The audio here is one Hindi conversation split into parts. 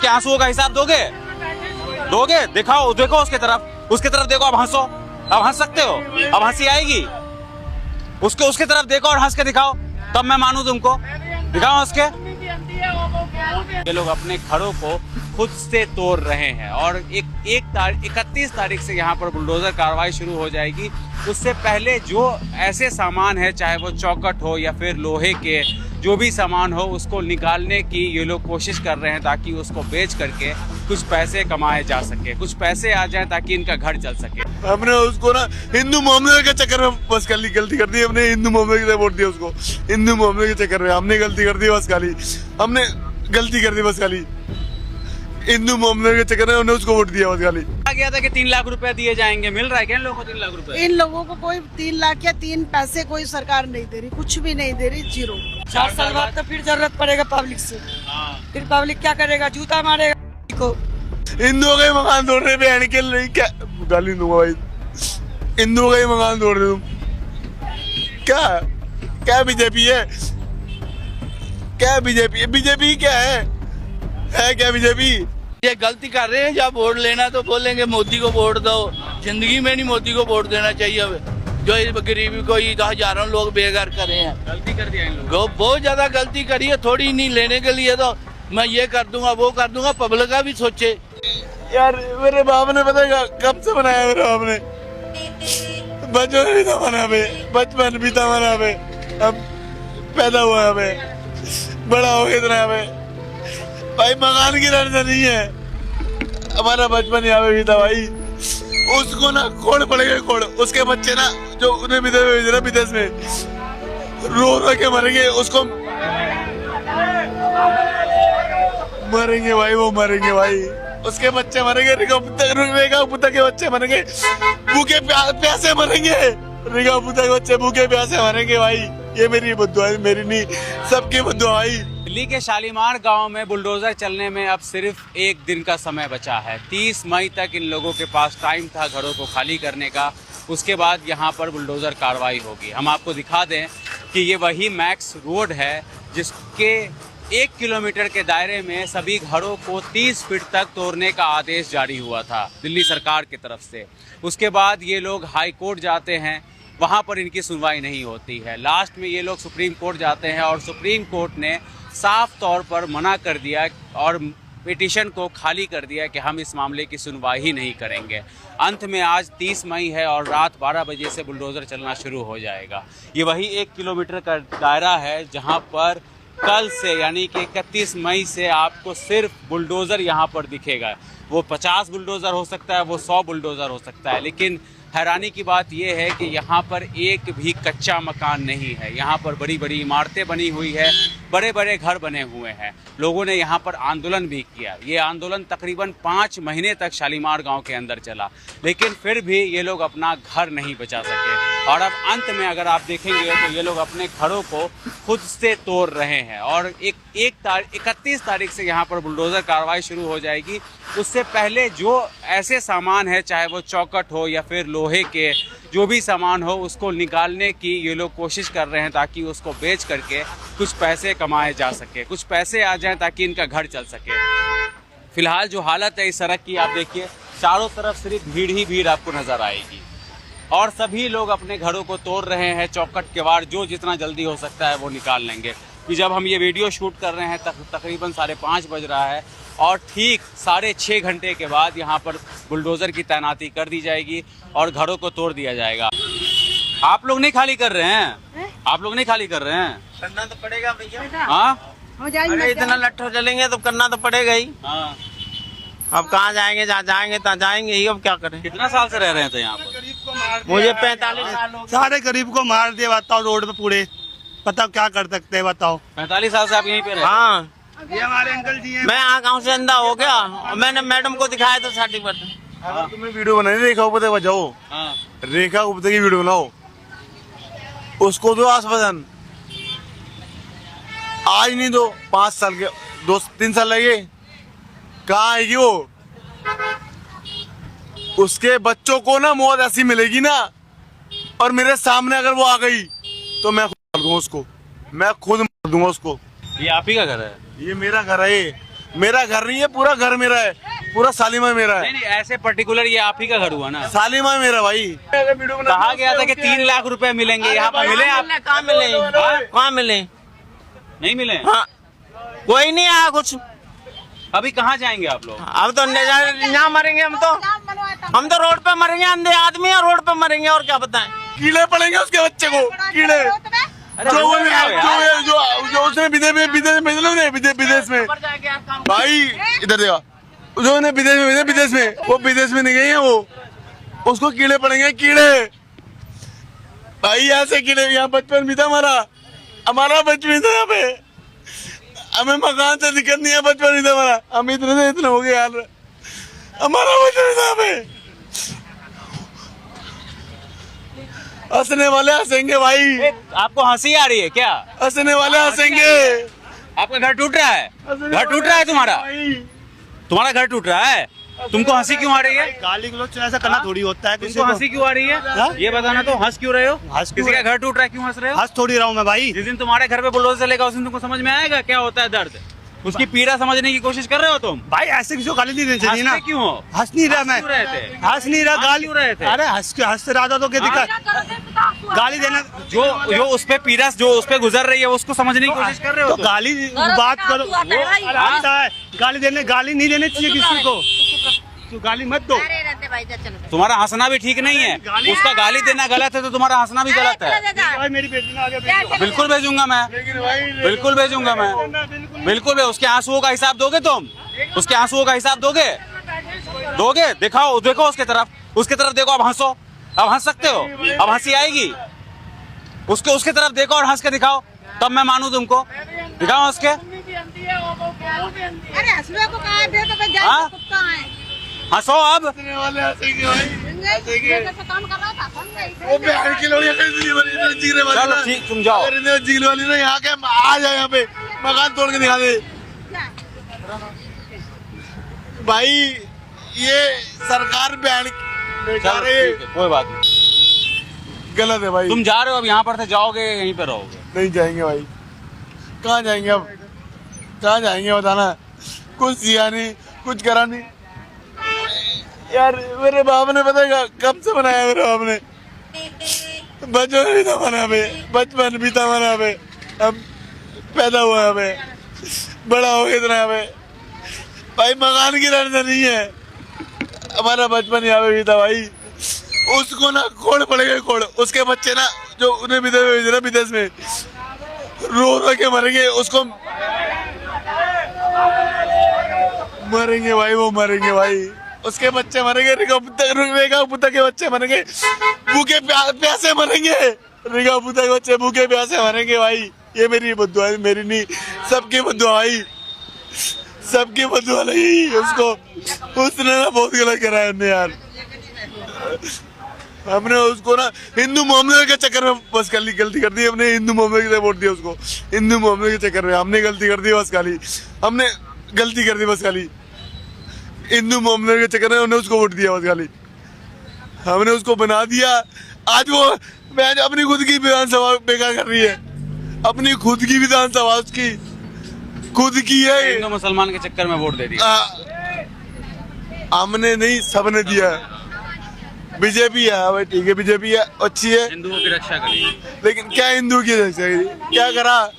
उसके आंसुओं का हिसाब दोगे? दोगे? दिखाओ, देखो उसके तरफ देखो। अब हंसो, अब हंस सकते हो? अब हंसी आएगी? उसके तरफ देखो और हंस के दिखाओ, तब मैं मानूं तुमको। दिखाओ हंस के। ये लोग अपने घरों को खुद से तोड़ रहे हैं और 31 तारीख से यहाँ पर बुलडोजर कार्रवाई शुरू हो जाएगी। उससे पहले जो ऐसे सामान है, चाहे वो चौखट हो या फिर लोहे के जो भी सामान हो, उसको निकालने की ये लोग कोशिश कर रहे हैं ताकि उसको बेच करके कुछ पैसे कमाए जा सके, कुछ पैसे आ जाए ताकि इनका घर चल सके। हमने उसको ना हिंदू मोहम्मद के चक्कर में बस गलती कर दी। हमने हिंदू मोहम्मद के वोट दिया उसको। हिंदू मोहम्मद के चक्कर में हमने गलती कर दी बस खाली। हमने गलती कर दी बस खाली। हिंदू मोहम्मद के चक्कर में हमने उसको वोट दिया बस खाली। कहा गया था कि 3 लाख रुपए दिए जाएंगे, मिल रहा है क्या इन लोगों को 3 लाख रुपए? इन लोगों को कोई 3 लाख या 3 पैसे कोई सरकार नहीं दे रही, कुछ भी नहीं दे रही, जीरो। 4 साल बाद तो फिर जरूरत पड़ेगा पब्लिक से। फिर पब्लिक क्या करेगा? जूता मारेगा को। हिंदुओं का ही मकान तोड़ रहे बहन के लिए। क्या गाली दूंगा भाई? हिंदुओं का ही मकान तोड़ रहे तुम। क्या बीजेपी है? क्या बीजेपी? बीजेपी क्या है क्या बीजेपी? ये गलती कर रहे हैं। जब वोट लेना तो बोलेंगे मोदी को वोट दो। जिंदगी में नहीं मोदी को वोट देना चाहिए। अब जो गरीबी को हजारों लोग बेघर करे हैं। गलती कर दिया इन लोगों वो बहुत ज्यादा गलती करी है। थोड़ी नहीं लेने के लिए तो मैं ये कर दूंगा, वो कर दूंगा। पब्लिक का भी सोचे यार। मेरे बाप ने पता कब से बनाया? मेरे बाप ने बचपन भी था मना पे, बचपन भी था मना पे। अब पैदा हुआ हमें, बड़ा हो गया इतना हमें भाई। मकान की लड़ना नहीं है, हमारा बचपन यहाँ पे भी था भाई। उसको ना खोड़ पड़ेगा, खोड़। उसके बच्चे ना जो उन्हें विदेश में भेजे ना, विदेश में रो के मरेंगे। उसको मरेंगे भाई, वो मरेंगे भाई। उसके बच्चे मरेंगे। रेखा पुता के बच्चे मरेंगे, भूखे प्यासे मरेंगे। रेखा पुता के बच्चे भूखे प्यासे मरेंगे भाई। ये मेरी बद्दुआ है, मेरी नहीं, सबकी बद्दुआ भाई। दिल्ली के शालीमार गांव में बुलडोजर चलने में अब सिर्फ 1 दिन का समय बचा है। 30 मई तक इन लोगों के पास टाइम था घरों को खाली करने का। उसके बाद यहां पर बुलडोजर कार्रवाई होगी। हम आपको दिखा दें कि ये वही मैक्स रोड है जिसके 1 किलोमीटर के दायरे में सभी घरों को 30 फीट तक तोड़ने का आदेश जारी हुआ था दिल्ली सरकार की तरफ से। उसके बाद ये लोग हाई कोर्ट जाते हैं, वहाँ पर इनकी सुनवाई नहीं होती है। लास्ट में ये लोग सुप्रीम कोर्ट जाते हैं और सुप्रीम कोर्ट ने साफ तौर पर मना कर दिया और पिटीशन को खाली कर दिया कि हम इस मामले की सुनवाई ही नहीं करेंगे। अंत में आज 30 मई है और रात 12 बजे से बुलडोज़र चलना शुरू हो जाएगा। ये वही 1 किलोमीटर का दायरा है जहाँ पर कल से यानी कि 31 मई से आपको सिर्फ बुलडोज़र यहाँ पर दिखेगा। वो 50 बुलडोज़र हो सकता है, वो 100 बुलडोज़र हो सकता है, लेकिन हैरानी की बात यह है कि यहाँ पर एक भी कच्चा मकान नहीं है। यहाँ पर बड़ी बड़ी इमारतें बनी हुई है, बड़े बड़े घर बने हुए हैं। लोगों ने यहाँ पर आंदोलन भी किया। ये आंदोलन तकरीबन 5 महीने तक शालीमार गांव के अंदर चला, लेकिन फिर भी ये लोग अपना घर नहीं बचा सके। और अब अंत में अगर आप देखेंगे तो ये लोग अपने घरों को खुद से तोड़ रहे हैं और 31 तारीख से यहाँ पर बुलडोज़र कार्रवाई शुरू हो जाएगी। उससे पहले जो ऐसे सामान है, चाहे वो चौखट हो या फिर लोहे के जो भी सामान हो, उसको निकालने की ये लोग कोशिश कर रहे हैं ताकि उसको बेच करके कुछ पैसे कमाए जा सके, कुछ पैसे आ जाएं ताकि इनका घर चल सके। फिलहाल जो हालत है इस सड़क की, आप देखिए चारों तरफ सिर्फ भीड़ ही भीड़ आपको नज़र आएगी और सभी लोग अपने घरों को तोड़ रहे हैं। चौखट केवाड़ जो जितना जल्दी हो सकता है वो निकाल लेंगे। कि जब हम ये वीडियो शूट कर रहे हैं तकरीबन 5:30 बज रहा है और ठीक 6.5 घंटे के बाद यहाँ पर बुलडोज़र की तैनाती कर दी जाएगी और घरों को तोड़ दिया जाएगा। आप लोग नहीं खाली कर रहे हैं? आप लोग नहीं खाली कर रहे हैं? करना तो पड़ेगा भैया। हाँ, अरे इतना लट्ठो चलेंगे तो करना तो पड़ेगा ही। हाँ। अब कहाँ जाएंगे? जहाँ जाएंगे तहाँ जाएंगे ही। अब क्या करें? कितना साल से रह रहे हैं यहाँ पर? मुझे 45 साल हो गए। सारे गरीब को मार दिया। बताओ रोड पे पूरे, बताओ क्या कर सकते हैं? बताओ। 45 साल से आप यहीं पे रहे? हाँ, ये हमारे अंकल जी हैं। मैं यहाँ गाँव से अंधा हो गया। मैंने मैडम को दिखाया था सर्टिफिकेट। अगर तुम्हें वीडियो बनानी रेखा उपदे बजाओ, हाँ। रेखा उपदे की वीडियो बनाओ, उसको दो आश्वासन। आज नहीं दो, 5 साल के 2-3 साल लगे, कहाँ आएगी वो? उसके बच्चों को ना मौत ऐसी मिलेगी ना, और मेरे सामने अगर वो आ गई तो मैं खुद मार दूंगा उसको, मैं खुद मार दूंगा उसको। ये आप ही का घर है? ये मेरा घर है। मेरा घर नहीं है, पूरा घर मेरा है, पूरा सालिमा मेरा है। नहीं नहीं, ऐसे पर्टिकुलर ये आप ही का घर हुआ ना। सालिमा मेरा भाई। कहा गया था कि 3 लाख रुपए मिलेंगे, यहाँ पर मिले आप? कहाँ मिले? कहाँ मिले? नहीं मिले? हाँ, कोई नहीं आया कुछ। अभी कहाँ जाएंगे आप लोग? अब तो यहाँ मरेंगे हम तो रोड पे मरेंगे, अंधे आदमी है, रोड पे मरेंगे, और क्या बताएं। कीड़े पड़ेंगे उसके बच्चे को, कीड़े जो उसने विदेश में भाई, इधर देखा, जो उन्हें विदेश में वो विदेश में नहीं गई है, वो उसको कीड़े पड़ेंगे, कीड़े भाई। ऐसे कीड़े, यहाँ बचपन भी था हमारा बचपन था यहाँ पे, हमें मकान से दिक्कत नहीं है, बचपन भी था हमारा, हम इतने से इतने हो गए यार, हमारा बचपन था यहाँ पे। हंसने वाले हंसेंगे भाई। आपको हंसी आ रही है क्या? हंसने वाले हंसेंगे। आपका घर टूट रहा है? घर टूट रहा है तुम्हारा घर टूट रहा है? तुमको हंसी क्यों आ रही है? गाली गलौज ऐसा करना थोड़ी होता है। तुमको हंसी क्यों आ रही है ये बताना। तो हंस क्यों रहे हो? हंस क्यों किसी का घर टूट रहा है, क्यों हंस रहे हो? हंस थोड़ी रहा हूँ मैं भाई। जिस दिन तुम्हारे घर पे बुलडोजर चलेगा उस दिन तुमको समझ में आएगा क्या होता है दर्द। उसकी पीड़ा समझने की कोशिश कर रहे हो तुम। भाई ऐसे किसी को गाली नहीं देनी चाहिए ना। क्यों हो? हंस नहीं रहा मैं, क्यों रहे थे? हंस नहीं रहा, गाली क्यों रहे थे? अरे हंस रहा था तो क्या दिक्कत, गाली देना जो उस पे पीड़ा जो उस पे गुजर रही है उसको समझने की कोशिश कर रहे हो तो तुम। गाली बात करो, आता है गाली नहीं देनी चाहिए किसी को, तो गाली मत दो। तुम्हारा हंसना भी ठीक नहीं है, उसका गाली देना गलत है तो तुम्हारा हंसना भी गलत है। भाई मेरी बेटी ने आगे भेजो। बिल्कुल भेजूंगा मैं, बिल्कुल भेजूंगा मैं, बिल्कुल। उसके आंसुओं का हिसाब दोगे तुम? उसके आंसुओं का हिसाब दोगे? दिखाओ, देखो उसके तरफ देखो। अब हंसो, अब हंस सकते हो? अब हंसी आएगी? उसके तरफ देखो और हंस के दिखाओ, तब मैं मानू तुमको। दिखाओ हंस के। अरे हंसने को कहा है, तो मैं हाँ? कुत्ता है। हंसो अब। काम कर रहा था, वो बहन की लोग जीने वाली चलो ठीक, तुम जाओ। जीने वाली ना, यहाँ के आ जाए, यहाँ पे मकान तोड़ के दिखा दे भाई। ये सरकार बहन चलो ठीक है, कोई बात नहीं। गलत है भाई। तुम जा रहे हो, अब यहाँ पर से जाओगे यहीं पे रहोगे? नहीं जाएंगे भाई, कहाँ जाएंगे अब, कहाँ जाएंगे बताना। कुछ दिया नहीं, कुछ करा नहीं यार। मेरे बाप ने पता है कब से बनाया, मेरे बाप ने बचपन भी था मना पे, बचपन भी था मना पे, अब पैदा हुआ है पे, बड़ा हो गया इतना पे भाई। मकान की लड़ना नहीं है, हमारा बचपन यहाँ पे भी था भाई। उसको ना कोड़ पड़ेगा, कोड़ उसके बच्चे ना जो उन्हें विदेश में रो रो के मरेंगे, उसको मरेंगे भाई, वो मरेंगे भाई, उसके बच्चे मरेंगे। रेखा पुता के बच्चे मरेंगे, भूखे प्यासे मरेंगे। रेखा पुता के बच्चे भूखे प्यासे मरेंगे भाई। ये मेरी बद्दुआ है, मेरी नहीं, सबकी बद्दुआ भाई, सबकी बद्दुआ लगी उसको। उसने ना बहुत गलत करा है हमने यार। हमने उसको ना हिंदू मोहम्मद के चक्कर में बस गलती कर दी हमने। हिंदू मोहम्मद के वोट दिया उसको, हिंदू मोहम्मद के चक्कर में हमने गलती कर दी बस खाली। हमने गलती कर दी बस खाली, हिंदू मोहम्मद के चक्कर में उन्हें उसको वोट दिया बस खाली। हमने उसको बना दिया। आज वो अपनी खुद की विधानसभा बेकार कर रही है, अपनी खुद की विधानसभा उसकी खुद की है। हिंदू मुसलमान के चक्कर में वोट दे दिया। हमने नहीं, सबने दिया। बीजेपी है भाई, ठीक है, बीजेपी है, अच्छी है, हिंदुओं की रक्षा करेगी। लेकिन क्या हिंदू की रक्षा करी? क्या करा?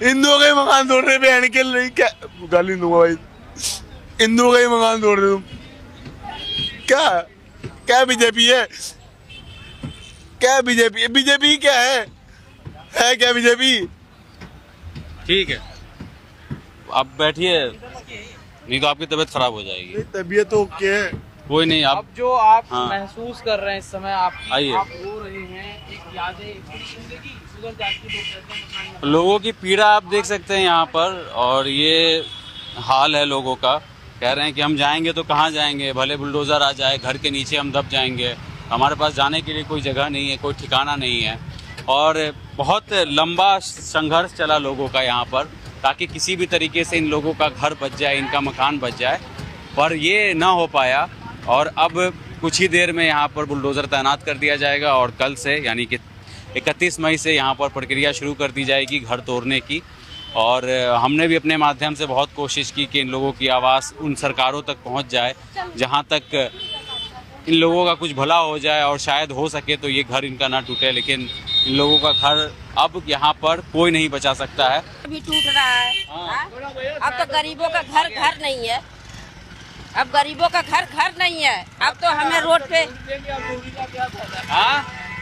हिंदुओं का ही मकान तोड़ रहे बहन के लिए, क्या गाली दूंगा भाई। हिंदुओं का ही मकान तोड़ रहे तुम, क्या बीजेपी है? क्या बीजेपी? बीजेपी क्या है क्या बीजेपी? ठीक है, आप बैठिए, नहीं तो आपकी तबीयत खराब हो जाएगी। तबीयत तो ओके है, कोई नहीं। आप अब जो आप हाँ। महसूस कर रहे हैं इस समय, आप आइए। रो रहे हैं, एक यादें, पूरी जिंदगी सुधर जाती है, लोग कहते हैं मकान लोगों की पीड़ा आप देख सकते हैं यहाँ पर, और ये हाल है लोगों का। कह रहे हैं कि हम जाएंगे तो कहाँ जाएंगे, भले बुलडोज़र आ जाए, घर के नीचे हम दब जाएंगे, हमारे पास जाने के लिए कोई जगह नहीं है, कोई ठिकाना नहीं है। और बहुत लंबा संघर्ष चला लोगों का यहाँ पर, ताकि किसी भी तरीके से इन लोगों का घर बच जाए, इनका मकान बच जाए, पर ये ना हो पाया। और अब कुछ ही देर में यहाँ पर बुलडोज़र तैनात कर दिया जाएगा, और कल से यानी कि 31 मई से यहाँ पर प्रक्रिया शुरू कर दी जाएगी घर तोड़ने की। और हमने भी अपने माध्यम से बहुत कोशिश की कि इन लोगों की आवाज़ उन सरकारों तक पहुंच जाए जहां तक इन लोगों का कुछ भला हो जाए और शायद हो सके तो ये घर इनका ना टूटे, लेकिन इन लोगों का घर अब यहाँ पर कोई नहीं बचा सकता है। अभी टूट रहा है। अब तो गरीबों का घर घर नहीं है, अब गरीबों का घर घर नहीं है, अब तो हमें रोड पे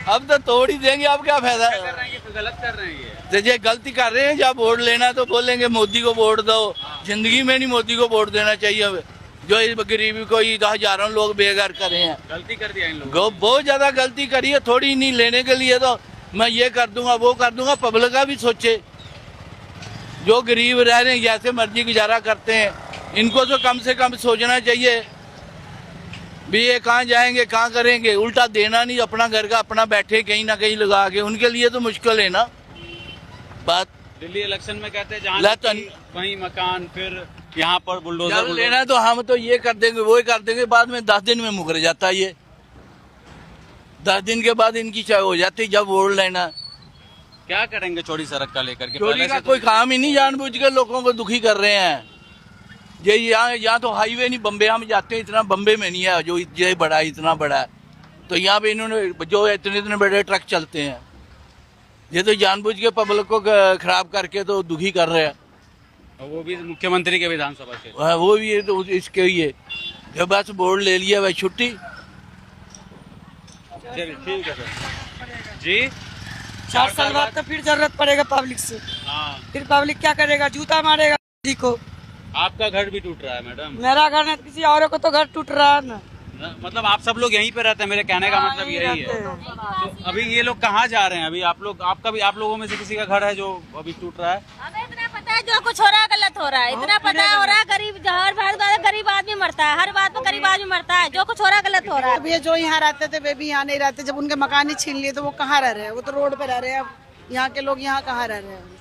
अब तो तोड़ ही देंगे, अब क्या फायदा। गलत कर रहे हैं ये। तो ये गलती कर रहे हैं, जब वोट लेना तो बोलेंगे मोदी को वोट दो। जिंदगी में नहीं मोदी को वोट देना चाहिए। अब जो इस गरीबी को हजारों लोग बेघर करे हैं, गलती कर दिया इन लोगों ने। बहुत ज्यादा गलती करी है। थोड़ी नहीं लेने के लिए तो मैं ये कर दूंगा वो कर दूंगा। पब्लिक का भी सोचे, जो गरीब रह रहे हैं जैसे मर्जी गुजारा करते हैं, इनको तो कम से कम सोचना चाहिए भी ये कहाँ जाएंगे कहाँ करेंगे। उल्टा देना नहीं, अपना घर का अपना बैठे कहीं ना कहीं लगा के, उनके लिए तो मुश्किल है ना बात। दिल्ली इलेक्शन में कहते हैं जहाँ वहीं मकान, फिर यहाँ पर बुलडोजर लेना तो हम तो ये कर देंगे वो कर देंगे, बाद में 10 दिन में मुकर जाता है। ये 10 दिन के बाद इनकी चाय हो जाती जब वोट लेना। क्या करेंगे चौड़ी सड़क का लेकर के? चोरी का कोई काम ही नहीं, जानबूझ के लोगों को दुखी कर रहे हैं। ये यहाँ तो हाईवे नहीं, बम्बे हम जाते हैं, इतना बम्बे में नहीं है जो ये बड़ा है, इतना बड़ा है। तो यहाँ पे इन्होंने जो इतने बड़े ट्रक चलते हैं, ये तो जानबूझ के पब्लिक को खराब करके तो दुखी कर रहे हैं। और वो भी मुख्यमंत्री के विधानसभा क्षेत्र। वो भी तो इसके ही जब बस बोर्ड ले लिया भाई छुट्टी। ठीक है सर जी। 4 साल बाद तो फिर जरूरत पड़ेगा पब्लिक से। हाँ, फिर पब्लिक क्या करेगा, जूता मारेगा जी को। आपका घर भी टूट रहा है मैडम? मेरा घर नहीं, किसी और को तो घर टूट रहा है ना। मतलब आप सब लोग यहीं पे रहते हैं? मेरे कहने का मतलब यही है। तो अभी ये लोग कहाँ जा रहे हैं? अभी आप लोगों में से किसी का घर है जो अभी टूट रहा है? हमें इतना पता है जो कुछ हो रहा है गलत हो रहा है, इतना पता हो रहा है। गरीब आदमी मरता है, हर बात में गरीब आदमी मरता है। जो कुछ हो रहा है गलत हो रहा है। अब ये जो यहाँ रहते थे वे भी यहाँ नहीं रहते। जब उनके मकान ही छीन लिए तो वो कहाँ रह रहे हैं? वो तो रोड पे रह रहे हैं। अब यहाँ के लोग यहाँ कहाँ रह रहे हैं?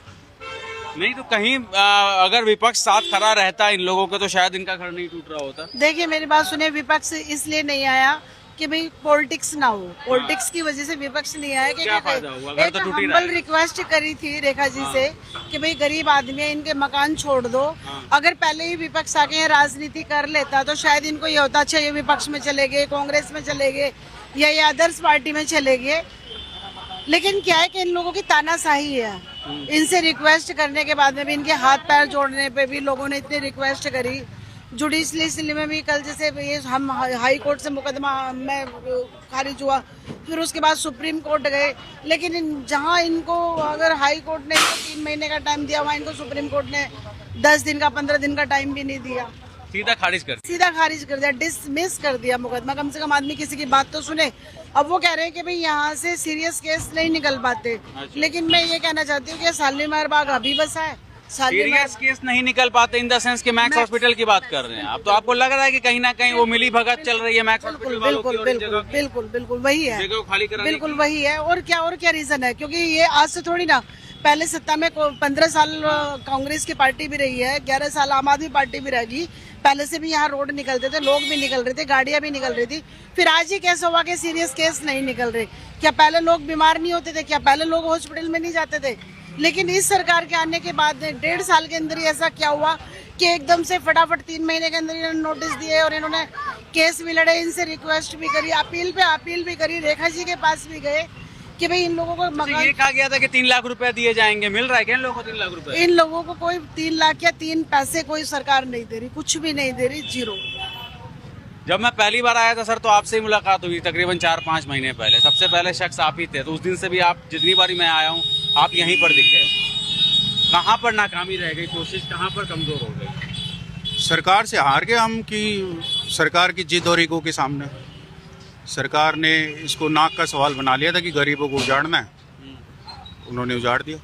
नहीं तो कहीं अगर विपक्ष साथ खड़ा रहता इन लोगों को तो शायद इनका घर नहीं टूट रहा होता। देखिए मेरी बात सुनिए, विपक्ष इसलिए नहीं आया कि भाई पॉलिटिक्स ना हो। पॉलिटिक्स की वजह से विपक्ष नहीं आया। क्या फायदा हुआ? घर तो टूट ही रहा है। हम्बल रिक्वेस्ट करी थी रेखा जी से कि भाई गरीब आदमी है, इनके मकान छोड़ दो। अगर पहले ही विपक्ष आके यहाँ राजनीति कर लेता तो शायद इनको ये होता अच्छा ये विपक्ष में चले गए, कांग्रेस में चले गए या ये अदर्स पार्टी में चले गए। लेकिन क्या है कि इन लोगों की तानाशाही है। इनसे रिक्वेस्ट करने के बाद में भी, इनके हाथ पैर जोड़ने पे भी लोगों ने इतनी रिक्वेस्ट करी। जुडिशली में भी कल जैसे ये हम हाई कोर्ट से मुकदमा में खारिज हुआ, फिर उसके बाद सुप्रीम कोर्ट गए। लेकिन जहां इनको अगर हाई कोर्ट ने 3 महीने का टाइम दिया, वहाँ इनको सुप्रीम कोर्ट ने 10 दिन का 15 दिन का टाइम भी नहीं दिया। सीधा खारिज कर दिया, डिसमिस कर दिया मुकदमा। कम से कम आदमी किसी की बात तो सुने। अब वो कह रहे हैं कि भाई यहाँ से सीरियस केस नहीं निकल पाते। लेकिन मैं ये कहना चाहती हूँ कि शालीमार बाग अभी बसा है। सीरियस केस नहीं निकल पाते इन द सेंस के मैक्स हॉस्पिटल की बात कर रहे हैं। अब तो आपको लग रहा है कि कहीं ना कहीं वो मिली भगत चल रही है मैक्स हॉस्पिटल वालों की। बिल्कुल वही है, जगह को खाली कराने की। बिल्कुल वही है। और क्या रीजन है? क्योंकि ये आज से थोड़ी ना, पहले सत्ता में 15 साल कांग्रेस की पार्टी भी रही है, 11 साल आम आदमी पार्टी भी रहेगी। पहले से भी यहाँ रोड निकलते थे, लोग भी निकल रहे थे, गाड़ियां भी निकल रही थी। फिर आज ही कैसे हुआ कि सीरियस केस नहीं निकल रहे? क्या पहले लोग बीमार नहीं होते थे? क्या पहले लोग हॉस्पिटल में नहीं जाते थे? लेकिन इस सरकार के आने के बाद 1.5 साल के अंदर ही ऐसा क्या हुआ कि एकदम से फटाफट 3 महीने के अंदर इन्होंने नोटिस दिए और इन्होंने केस भी लड़े, इनसे रिक्वेस्ट भी करी, अपील भी करी, रेखा जी के पास भी गए कि भाई इन लोगों को ये कहा गया था कि 3 लाख रुपए दिए जाएंगे। मिल रहा है क्या इन लोगों को 3 लाख रुपए? इन लोगों को कोई 3 लाख या 3 पैसे कोई सरकार नहीं दे रही, कुछ भी नहीं दे रही, जीरो। जब मैं पहली बार आया था सर तो आपसे ही मुलाकात हुई, तकरीबन 4-5 महीने पहले। सबसे पहले शख्स आप ही थे, तो उस दिन से भी आप जितनी बारी मैं आया हूँ आप यहीं पर दिखे। कहाँ पर नाकामी रह गई कोशिश, कहाँ पर कमजोर हो गई? सरकार से हार गए हम कि सरकार की जिद और ईगो के सामने सरकार ने इसको नाक का सवाल बना लिया था कि गरीबों को उजाड़ना है, उन्होंने उजाड़ दिया।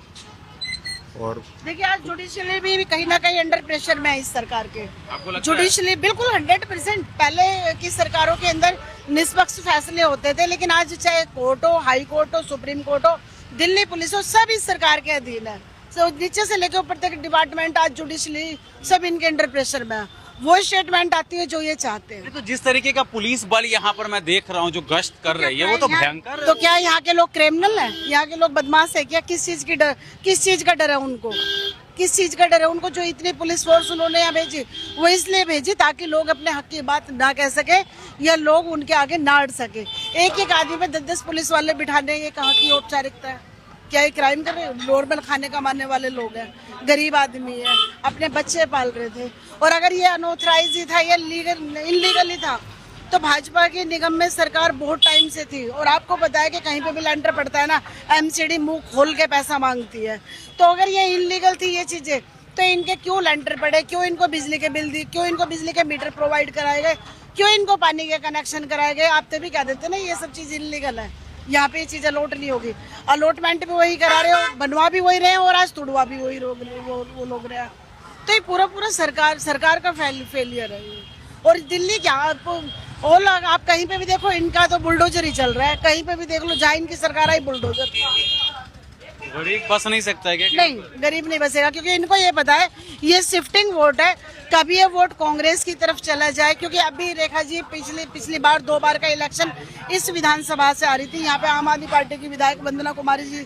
और देखिए आज जुडिशरी भी कहीं ना कहीं अंडर प्रेशर में है इस सरकार के। आपको लगता है? जुडिशरी बिल्कुल 100%। पहले की सरकारों के अंदर निष्पक्ष फैसले होते थे, लेकिन आज चाहे कोर्ट हो, हाई कोर्ट हो, सुप्रीम कोर्ट हो, दिल्ली पुलिस हो, सब इस सरकार के अधीन है। नीचे से लेकर ऊपर तक डिपार्टमेंट आज जुडिशरी सब इनके अंडर प्रेशर में है। वो स्टेटमेंट आती है जो ये चाहते हैं। तो जिस तरीके का पुलिस बल यहाँ पर मैं देख रहा हूँ जो गश्त कर रही है वो तो भयंकर। तो क्या यहाँ के लोग क्रिमिनल हैं? यहाँ के लोग बदमाश है क्या? किस चीज का डर है उनको? किस चीज का डर है उनको? जो इतनी पुलिस फोर्स उन्होंने यहाँ भेजी वो इसलिए भेजी ताकि लोग अपने हक की बात ना कह सके या लोग उनके आगे ना अड़ सके। एक एक आदमी पे 10-10 पुलिस वाले बिठाने, ये कहाँ की औपचारिकता है? क्या ये क्राइम कर रहे हैं? नॉर्मल खाने कमाने वाले लोग हैं, गरीब आदमी है, अपने बच्चे पाल रहे थे। और अगर ये अनऑथराइज ही था, ये इनलीगल ही था, तो भाजपा की निगम में सरकार बहुत टाइम से थी। और आपको पता है कि कहीं पे भी लेंटर पड़ता है ना, एमसीडी मुंह खोल के पैसा मांगती है। तो अगर ये इनलीगल थी ये चीजें, तो इनके क्यों लेंटर पड़े? क्यों इनको बिजली के बिल दी? क्यों इनको बिजली के मीटर प्रोवाइड कराए गए? क्यों इनको पानी के कनेक्शन कराए गए? आप तभी कह देते ना ये सब चीज इनलीगल है, यहाँ पे ये चीज अलॉट नहीं होगी। अलॉटमेंट भी वही करा रहे हो, बनवा भी वही रहे हैं और आज तुड़वा भी वही वो लोग रहे हैं। तो ये पूरा सरकार का फेलियर है ये। और दिल्ली क्या, और आप कहीं पे भी देखो इनका तो बुलडोजर ही चल रहा है, कहीं पे भी देख लो जहाँ इनकी सरकार आई बुलडोजर। गरीब बस नहीं सकता है क्या? नहीं, गरीब नहीं बसेगा, क्योंकि इनको ये पता है ये शिफ्टिंग वोट है। कभी ये वोट कांग्रेस की तरफ चला जाए, क्योंकि अभी रेखा जी पिछली बार 2 बार का इलेक्शन इस विधानसभा से आ रही थी। यहाँ पे आम आदमी पार्टी की विधायक वंदना कुमारी जी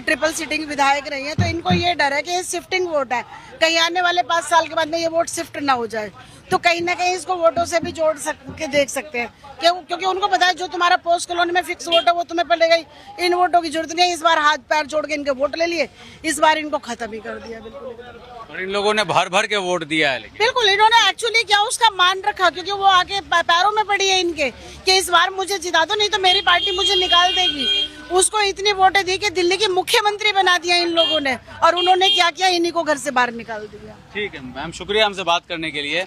ट्रिपल सीटिंग विधायक रही है। तो इनको ये डर है कि ये शिफ्टिंग वोट है, कहीं आने वाले 5 साल के बाद में ये वोट शिफ्ट ना हो जाए। तो कहीं ना कहीं इसको वोटों से भी जोड़ के देख सकते हैं, क्योंकि उनको पता है जो तुम्हारा पोस्ट कॉलोनी में फिक्स वोट है वो तुम्हें पड़ेगा ही, इन वोटों की जरूरत नहीं। इस बार हाथ पैर जोड़ के इनके वोट ले लिए, इस बार इनको खत्म ही कर दिया बिल्कुल। और इन लोगों ने भर के वोट दिया है, लेकिन बिल्कुल इन्होंने एक्चुअली क्या उसका मान रखा, क्योंकि वो आगे पैरों में पड़ी है इनके कि इस बार मुझे जिता दो, नहीं तो मेरी पार्टी मुझे निकाल देगी। उसको इतनी वोटें दी कि दिल्ली की मुख्यमंत्री बना दिया इन लोगों ने, और उन्होंने क्या किया, इन्हीं को घर से बाहर निकाल दिया। ठीक है मैम, शुक्रिया हमसे बात करने के लिए।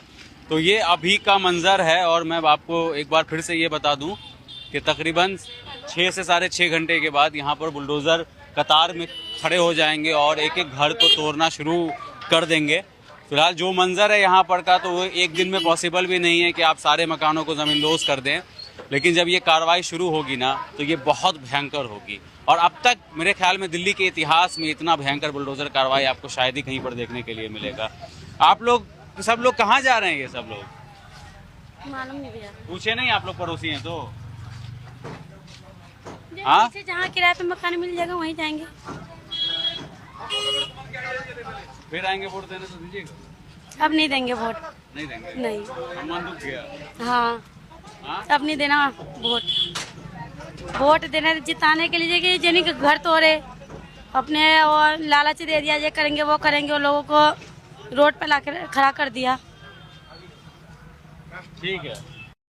तो ये अभी का मंजर है, और मैं आपको एक बार फिर से ये बता दूं कि तकरीबन 6 से 6.5 घंटे के बाद यहाँ पर बुलडोज़र कतार में खड़े हो जाएंगे और एक एक घर को तोड़ना शुरू कर देंगे। फिलहाल जो मंजर है यहाँ पर का, तो वो एक दिन में पॉसिबल भी नहीं है कि आप सारे मकानों को ज़मींदोज कर दें, लेकिन जब ये कार्रवाई शुरू होगी ना तो ये बहुत भयंकर होगी। और अब तक मेरे ख्याल में दिल्ली के इतिहास में इतना भयंकर बुलडोज़र कार्रवाई आपको शायद ही कहीं पर देखने के लिए मिलेगा। आप लोग सब लोग कहाँ जा रहे हैं? ये सब लोग मालूम नहीं भैया, पूछे नहीं? आप लोग पड़ोसी हैं तो हाँ, जहाँ किराए पे मकान मिल जाएगा वहीं जाएंगे। फिर आएंगे वोट देने, तो दीजिएगा। अब नहीं देंगे वोट, नहीं देंगे? नहीं। मन दुख गया। हाँ, अब नहीं देना वोट देना जिताने के लिए कि जिन्हीं के घर तोड़े, अपने और लालच दे दिया, ये करेंगे वो करेंगे, और लोगों को रोड पे लाके खड़ा कर दिया। ठीक है।